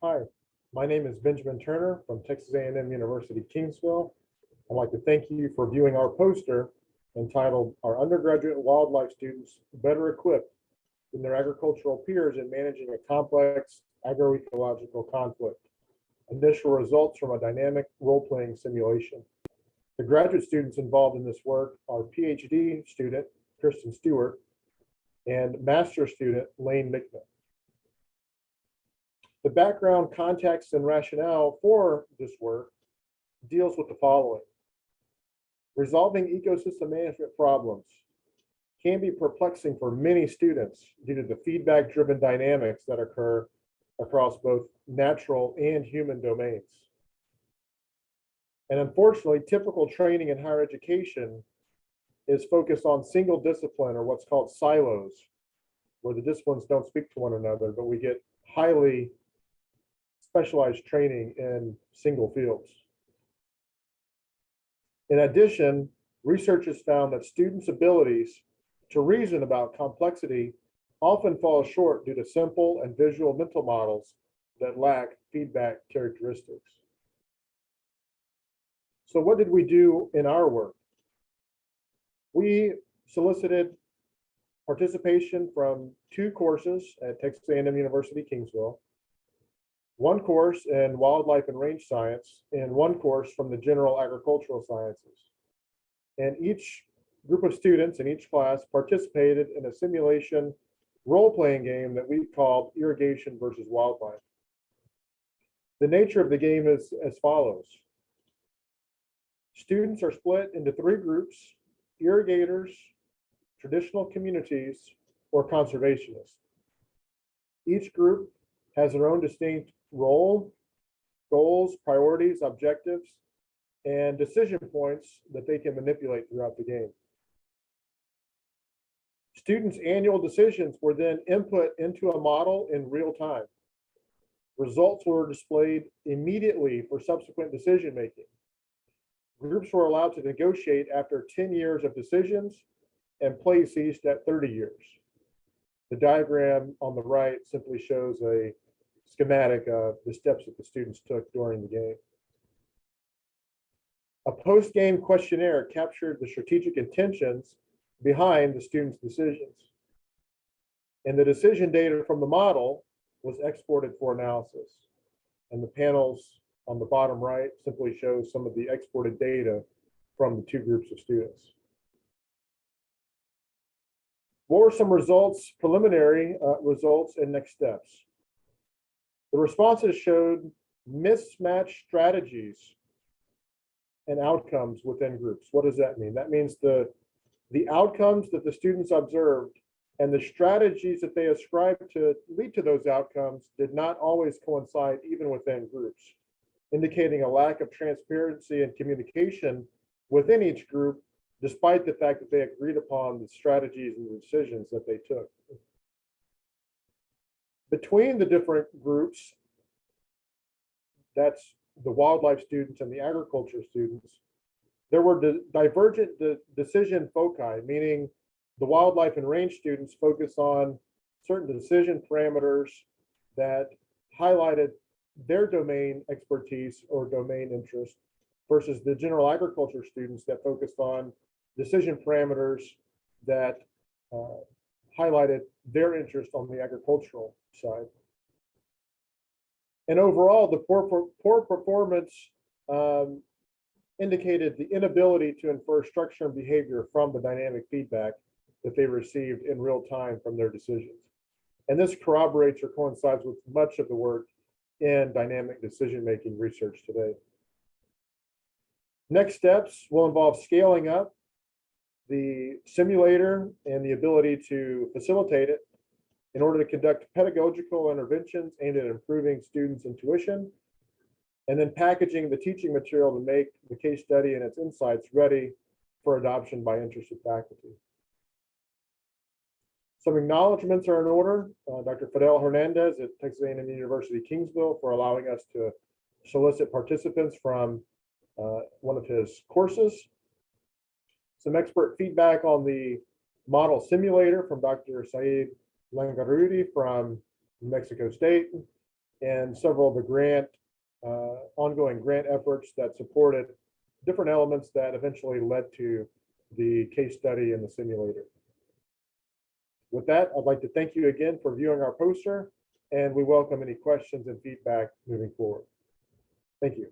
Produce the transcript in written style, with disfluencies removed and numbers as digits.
Hi, my name is Benjamin Turner from Texas A&M University-Kingsville. I'd like to thank you for viewing our poster entitled "Are Undergraduate Wildlife Students Better Equipped than Their Agricultural Peers in Managing a Complex Agroecological Conflict? Initial Results from a Dynamic Role-Playing Simulation." The graduate students involved in this work are Ph.D. student Kristen Stewart and master student Lane Mickman. The background, context, and rationale for this work deals with the following. Resolving ecosystem management problems can be perplexing for many students due to the feedback-driven dynamics that occur across both natural and human domains. And unfortunately, typical training in higher education is focused on single discipline, or what's called silos, where the disciplines don't speak to one another, but we get highly specialized training in single fields. In addition, research has found that students' abilities to reason about complexity often fall short due to simple and visual mental models that lack feedback characteristics. So what did we do in our work? We solicited participation from 2 courses at Texas A&M University-Kingsville, 1 course in wildlife and range science, and 1 course from the general agricultural sciences. And each group of students in each class participated in a simulation role-playing game that we called Irrigation versus Wildlife. The nature of the game is as follows. Students are split into 3 groups: irrigators, traditional communities, or conservationists. Each group has their own distinct role, goals, priorities, objectives, and decision points that they can manipulate throughout the game. Students' annual decisions were then input into a model in real time. Results were displayed immediately for subsequent decision making. Groups were allowed to negotiate after 10 years of decisions, and play ceased at 30 years. The diagram on the right simply shows a schematic of the steps that the students took during the game. A post-game questionnaire captured the strategic intentions behind the students' decisions. And the decision data from the model was exported for analysis. And the panels on the bottom right simply show some of the exported data from the 2 groups of students. What were some results, preliminary results and next steps? The responses showed mismatched strategies and outcomes within groups. What does that mean? That means the outcomes that the students observed and the strategies that they ascribed to lead to those outcomes did not always coincide even within groups, indicating a lack of transparency and communication within each group, despite the fact that they agreed upon the strategies and the decisions that they took. Between the different groups, that's the wildlife students and the agriculture students, there were divergent decision foci, meaning the wildlife and range students focus on certain decision parameters that highlighted their domain expertise or domain interest, versus the general agriculture students that focused on decision parameters that highlighted their interest on the agricultural side. And overall, the poor performance indicated the inability to infer structure and behavior from the dynamic feedback that they received in real time from their decisions. And this corroborates or coincides with much of the work in dynamic decision-making research today. Next steps will involve scaling up the simulator and the ability to facilitate it in order to conduct pedagogical interventions aimed at improving students' intuition, and then packaging the teaching material to make the case study and its insights ready for adoption by interested faculty. Some acknowledgements are in order. Dr. Fidel Hernandez at Texas A&M University-Kingsville for allowing us to solicit participants from one of his courses. Some expert feedback on the model simulator from Dr. Saeed Langarudi from New Mexico State. and several of the ongoing grant efforts that supported different elements that eventually led to the case study and the simulator. With that, I'd like to thank you again for viewing our poster, and we welcome any questions and feedback moving forward. Thank you.